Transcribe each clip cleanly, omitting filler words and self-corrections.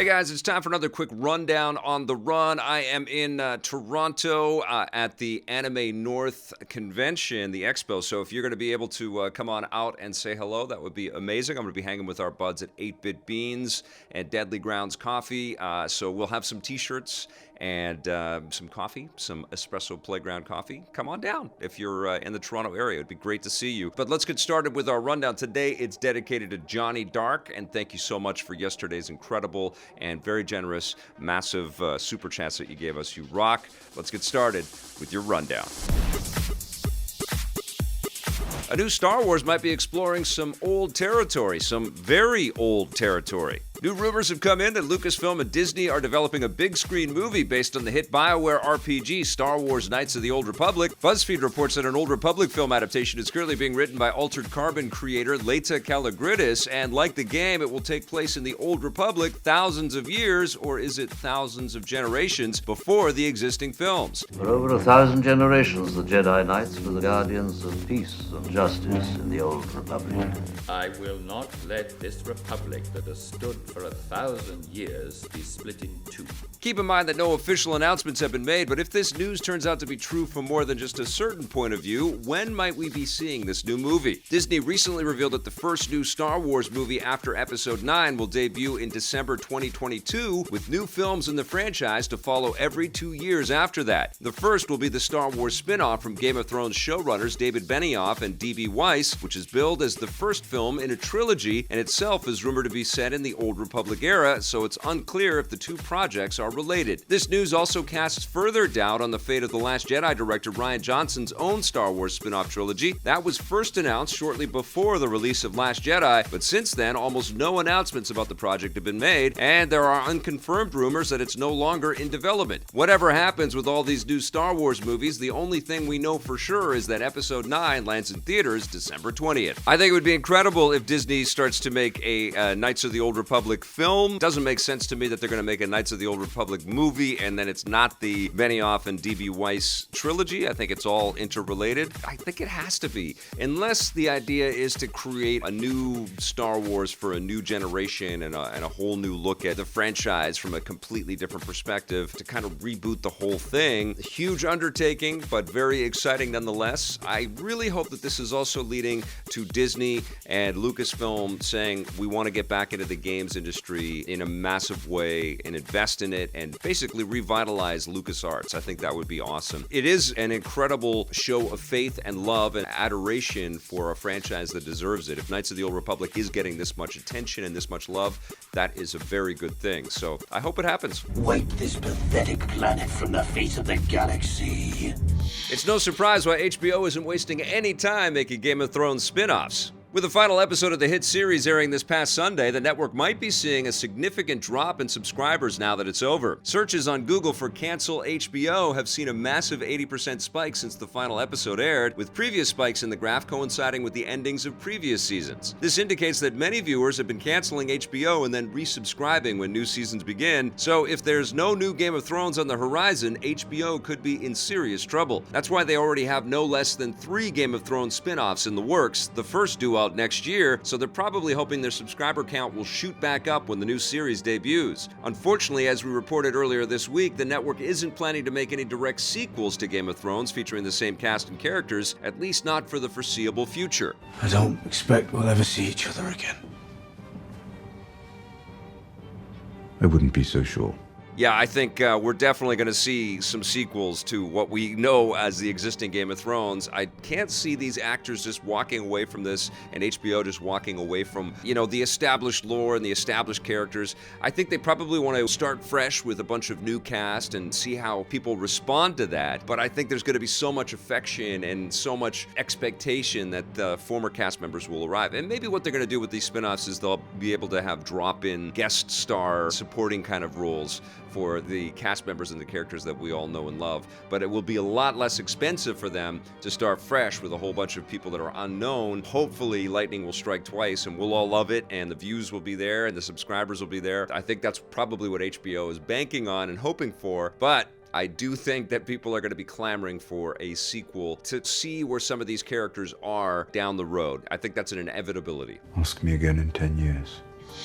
Hey guys, it's time for another quick rundown on the run. I am in Toronto at the Anime North convention, the expo. So if you're going to be able to come on out and say hello, that would be amazing. I'm going to be hanging with our buds at 8-Bit Beans and Deadly Grounds Coffee. So we'll have some t-shirts and some coffee, some espresso playground coffee. Come on down if you're in the Toronto area. It'd be great to see you. But let's get started with our rundown. Today, it's dedicated to Johnny Dark, and thank you so much for yesterday's incredible and very generous, massive super chats that you gave us. You rock. Let's get started with your rundown. A new Star Wars might be exploring some old territory, some very old territory. New rumors have come in that Lucasfilm and Disney are developing a big screen movie based on the hit BioWare RPG Star Wars Knights of the Old Republic. BuzzFeed reports that an Old Republic film adaptation is currently being written by Altered Carbon creator Leta Kalogridis, and like the game, it will take place in the Old Republic thousands of years, or is it thousands of generations, before the existing films. For over 1,000 generations, the Jedi Knights were the guardians of peace and justice in the Old Republic. I will not let this republic that has stood for 1,000 years be split in two. Keep in mind that no official announcements have been made, but if this news turns out to be true from more than just a certain point of view, when might we be seeing this new movie? Disney recently revealed that the first new Star Wars movie after Episode 9 will debut in December 2022, with new films in the franchise to follow every 2 years after that. The first will be the Star Wars spin-off from Game of Thrones showrunners David Benioff and D.B. Weiss, which is billed as the first film in a trilogy, and itself is rumored to be set in the Old Republic era, so it's unclear if the two projects are related. This news also casts further doubt on the fate of The Last Jedi director Rian Johnson's own Star Wars spin-off trilogy. That was first announced shortly before the release of Last Jedi, but since then, almost no announcements about the project have been made, and there are unconfirmed rumors that it's no longer in development. Whatever happens with all these new Star Wars movies, the only thing we know for sure is that Episode 9 lands in theaters December 20th. I think it would be incredible if Disney starts to make a Knights of the Old Republic film. Doesn't make sense to me that they're going to make a Knights of the Old Republic movie and then it's not the Benioff and D.B. Weiss trilogy. I think it's all interrelated. I think it has to be. Unless the idea is to create a new Star Wars for a new generation and a whole new look at the franchise from a completely different perspective to kind of reboot the whole thing. Huge undertaking, but very exciting nonetheless. I really hope that this is also leading to Disney and Lucasfilm saying we want to get back into the games industry in a massive way and invest in it and basically revitalize LucasArts. I think that would be awesome. It is an incredible show of faith and love and adoration for a franchise that deserves it. If Knights of the Old Republic is getting this much attention and this much love, that is a very good thing. So I hope it happens. Wipe this pathetic planet from the face of the galaxy. It's no surprise why HBO isn't wasting any time making Game of Thrones spin-offs. With the final episode of the hit series airing this past Sunday, the network might be seeing a significant drop in subscribers now that it's over. Searches on Google for Cancel HBO have seen a massive 80% spike since the final episode aired, with previous spikes in the graph coinciding with the endings of previous seasons. This indicates that many viewers have been canceling HBO and then resubscribing when new seasons begin, so if there's no new Game of Thrones on the horizon, HBO could be in serious trouble. That's why they already have no less than 3 Game of Thrones spin-offs in the works, the first due out next year, so they're probably hoping their subscriber count will shoot back up when the new series debuts. Unfortunately, as we reported earlier this week, the network isn't planning to make any direct sequels to Game of Thrones featuring the same cast and characters, at least not for the foreseeable future. I don't expect we'll ever see each other again. I wouldn't be so sure. Yeah, I think we're definitely going to see some sequels to what we know as the existing Game of Thrones. I can't see these actors just walking away from this and HBO just walking away from, the established lore and the established characters. I think they probably want to start fresh with a bunch of new cast and see how people respond to that. But I think there's going to be so much affection and so much expectation that the former cast members will arrive. And maybe what they're going to do with these spin-offs is they'll be able to have drop-in guest star supporting kind of roles for the cast members and the characters that we all know and love. But it will be a lot less expensive for them to start fresh with a whole bunch of people that are unknown. Hopefully, lightning will strike twice and we'll all love it and the views will be there and the subscribers will be there. I think that's probably what HBO is banking on and hoping for. But I do think that people are going to be clamoring for a sequel to see where some of these characters are down the road. I think that's an inevitability. Ask me again in 10 years.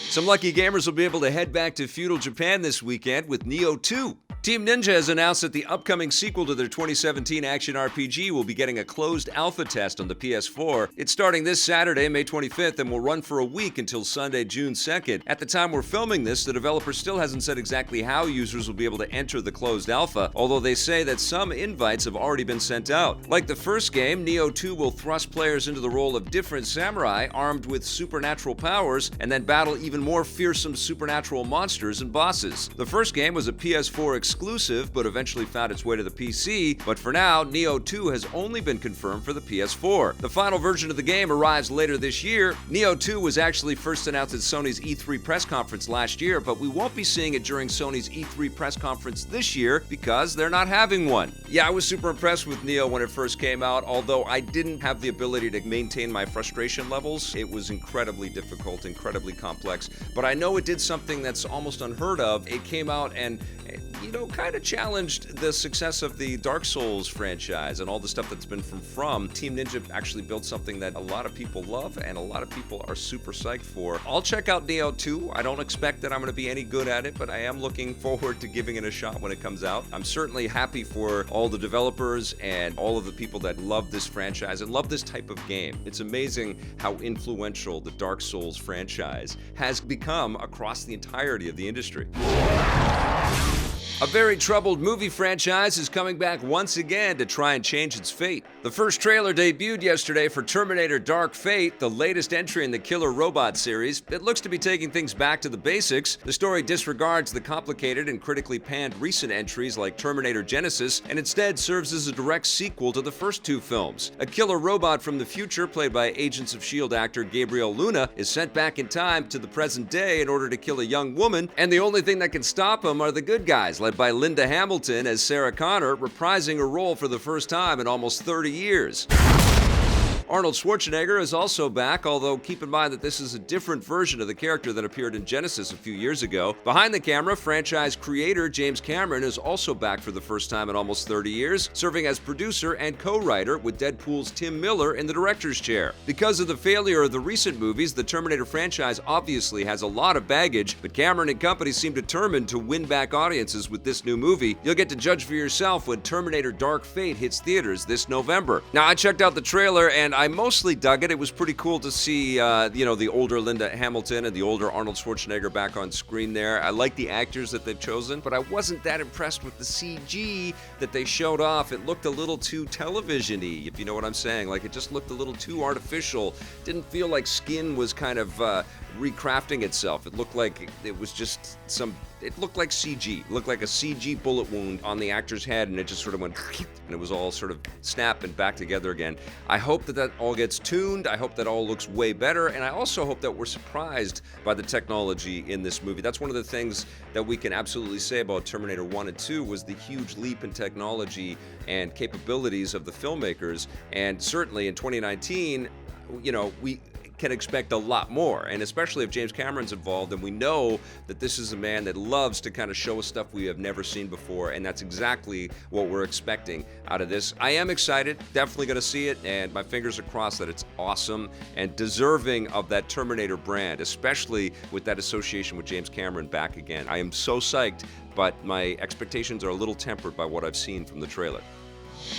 Some lucky gamers will be able to head back to feudal Japan this weekend with Nioh 2. Team Ninja has announced that the upcoming sequel to their 2017 action RPG will be getting a closed alpha test on the PS4. It's starting this Saturday, May 25th, and will run for a week until Sunday, June 2nd. At the time we're filming this, the developer still hasn't said exactly how users will be able to enter the closed alpha, although they say that some invites have already been sent out. Like the first game, Nioh 2 will thrust players into the role of different samurai armed with supernatural powers and then battle even more fearsome supernatural monsters and bosses. The first game was a PS4 exclusive, but eventually found its way to the PC, but for now, Nioh 2 has only been confirmed for the PS4. The final version of the game arrives later this year. Nioh 2 was actually first announced at Sony's E3 press conference last year, but we won't be seeing it during Sony's E3 press conference this year because they're not having one. Yeah, I was super impressed with Nioh when it first came out, although I didn't have the ability to maintain my frustration levels. It was incredibly difficult, incredibly complex, but I know it did something that's almost unheard of. It came out and kind of challenged the success of the Dark Souls franchise and all the stuff that's been from. Team Ninja actually built something that a lot of people love and a lot of people are super psyched for. I'll check out Nioh 2. I don't expect that I'm going to be any good at it, but I am looking forward to giving it a shot when it comes out. I'm certainly happy for all the developers and all of the people that love this franchise and love this type of game. It's amazing how influential the Dark Souls franchise has become across the entirety of the industry. A very troubled movie franchise is coming back once again to try and change its fate. The first trailer debuted yesterday for Terminator Dark Fate, the latest entry in the killer robot series. It looks to be taking things back to the basics. The story disregards the complicated and critically panned recent entries like Terminator Genesis and instead serves as a direct sequel to the first two films. A killer robot from the future, played by Agents of S.H.I.E.L.D. actor Gabriel Luna, is sent back in time to the present day in order to kill a young woman, and the only thing that can stop him are the good guys, led by Linda Hamilton as Sarah Connor, reprising her role for the first time in almost 30 years. Arnold Schwarzenegger is also back, although keep in mind that this is a different version of the character that appeared in Genesis a few years ago. Behind the camera, franchise creator James Cameron is also back for the first time in almost 30 years, serving as producer and co-writer with Deadpool's Tim Miller in the director's chair. Because of the failure of the recent movies, the Terminator franchise obviously has a lot of baggage, but Cameron and company seem determined to win back audiences with this new movie. You'll get to judge for yourself when Terminator Dark Fate hits theaters this November. Now, I checked out the trailer and I mostly dug it. It was pretty cool to see, the older Linda Hamilton and the older Arnold Schwarzenegger back on screen there. I like the actors that they've chosen, but I wasn't that impressed with the CG that they showed off. It looked a little too television-y, if you know what I'm saying. Like, it just looked a little too artificial. Didn't feel like skin was kind of recrafting itself. It looked like it was just it looked like CG. It looked like a CG bullet wound on the actor's head, and it just sort of went, and it was all sort of snap and back together again. I hope that all gets tuned. I hope that all looks way better, and I also hope that we're surprised by the technology in this movie. That's one of the things that we can absolutely say about Terminator 1 and 2 was the huge leap in technology and capabilities of the filmmakers, and certainly in 2019, we can expect a lot more, and especially if James Cameron's involved, and we know that this is a man that loves to kind of show us stuff we have never seen before, and that's exactly what we're expecting out of this. I am excited, definitely going to see it, and my fingers are crossed that it's awesome and deserving of that Terminator brand, especially with that association with James Cameron back again. I am so psyched, but my expectations are a little tempered by what I've seen from the trailer.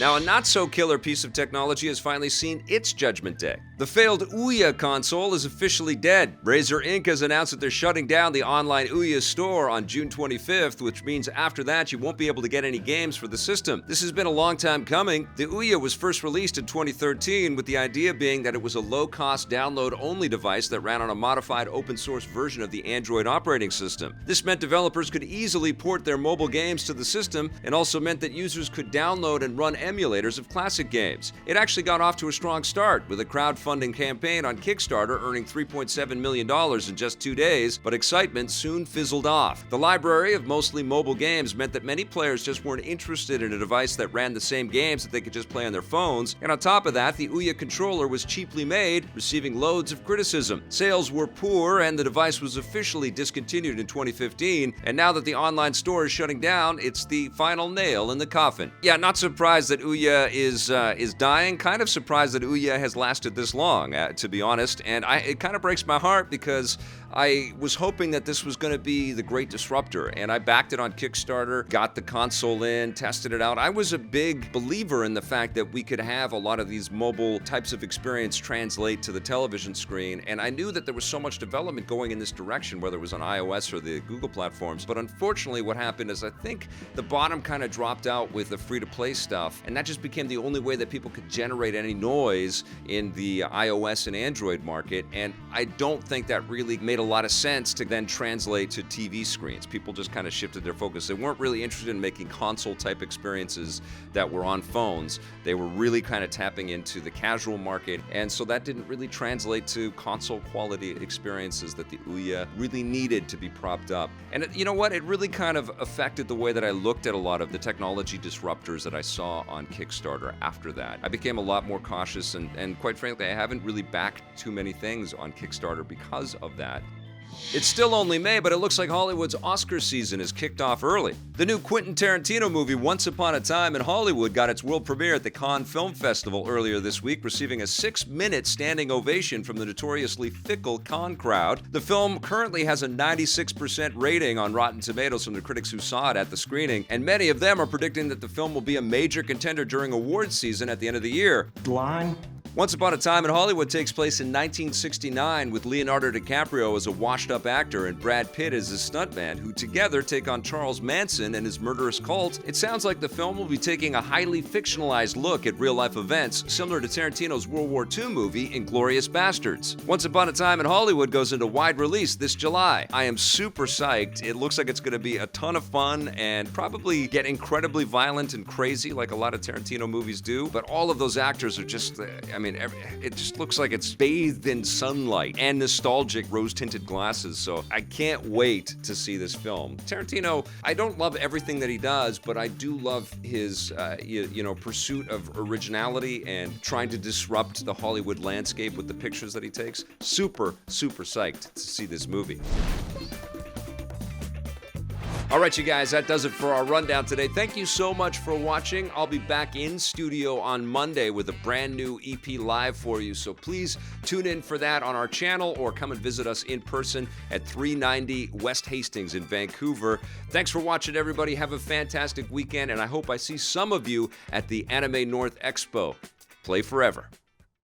Now, a not-so-killer piece of technology has finally seen its judgment day. The failed Ouya console is officially dead. Razer Inc. has announced that they're shutting down the online Ouya store on June 25th, which means after that you won't be able to get any games for the system. This has been a long time coming. The Ouya was first released in 2013, with the idea being that it was a low-cost download-only device that ran on a modified open-source version of the Android operating system. This meant developers could easily port their mobile games to the system, and also meant that users could download and run emulators of classic games. It actually got off to a strong start, with a crowdfunding campaign on Kickstarter earning $3.7 million in just 2 days, but excitement soon fizzled off. The library of mostly mobile games meant that many players just weren't interested in a device that ran the same games that they could just play on their phones, and on top of that, the Ouya controller was cheaply made, receiving loads of criticism. Sales were poor, and the device was officially discontinued in 2015, and now that the online store is shutting down, it's the final nail in the coffin. Yeah, not surprised that Ouya is dying. Kind of surprised that Ouya has lasted this long, to be honest. And it kind of breaks my heart because I was hoping that this was going to be the great disruptor, and I backed it on Kickstarter, got the console in, tested it out. I was a big believer in the fact that we could have a lot of these mobile types of experience translate to the television screen, and I knew that there was so much development going in this direction, whether it was on iOS or the Google platforms. But unfortunately, what happened is I think the bottom kind of dropped out with the free-to-play stuff, and that just became the only way that people could generate any noise in the iOS and Android market, and I don't think that really made a lot of sense to then translate to TV screens. People just kind of shifted their focus. They weren't really interested in making console-type experiences that were on phones. They were really kind of tapping into the casual market, and so that didn't really translate to console-quality experiences that the Ouya really needed to be propped up. And you know what? It really kind of affected the way that I looked at a lot of the technology disruptors that I saw on Kickstarter after that. I became a lot more cautious, and quite frankly, I haven't really backed too many things on Kickstarter because of that. It's still only May, but it looks like Hollywood's Oscar season is kicked off early. The new Quentin Taratino movie, Once Upon a Time in Hollywood, got its world premiere at the Cannes Film Festival earlier this week, receiving a 6-minute standing ovation from the notoriously fickle Cannes crowd. The film currently has a 96% rating on Rotten Tomatoes from the critics who saw it at the screening, and many of them are predicting that the film will be a major contender during awards season at the end of the year. Line. Once Upon a Time in Hollywood takes place in 1969 with Leonardo DiCaprio as a washed-up actor and Brad Pitt as his stuntman, who together take on Charles Manson and his murderous cult. It sounds like the film will be taking a highly fictionalized look at real-life events, similar to Tarantino's World War II movie, Inglourious Bastards. Once Upon a Time in Hollywood goes into wide release this July. I am super psyched. It looks like it's going to be a ton of fun and probably get incredibly violent and crazy like a lot of Tarantino movies do, but all of those actors are just, it just looks like it's bathed in sunlight and nostalgic rose-tinted glasses, so I can't wait to see this film. Tarantino, I don't love everything that he does, but I do love his, pursuit of originality and trying to disrupt the Hollywood landscape with the pictures that he takes. Super, super psyched to see this movie. All right, you guys, that does it for our rundown today. Thank you so much for watching. I'll be back in studio on Monday with a brand new EP live for you, so please tune in for that on our channel or come and visit us in person at 390 West Hastings in Vancouver. Thanks for watching, everybody. Have a fantastic weekend, and I hope I see some of you at the Anime North Expo. Play forever.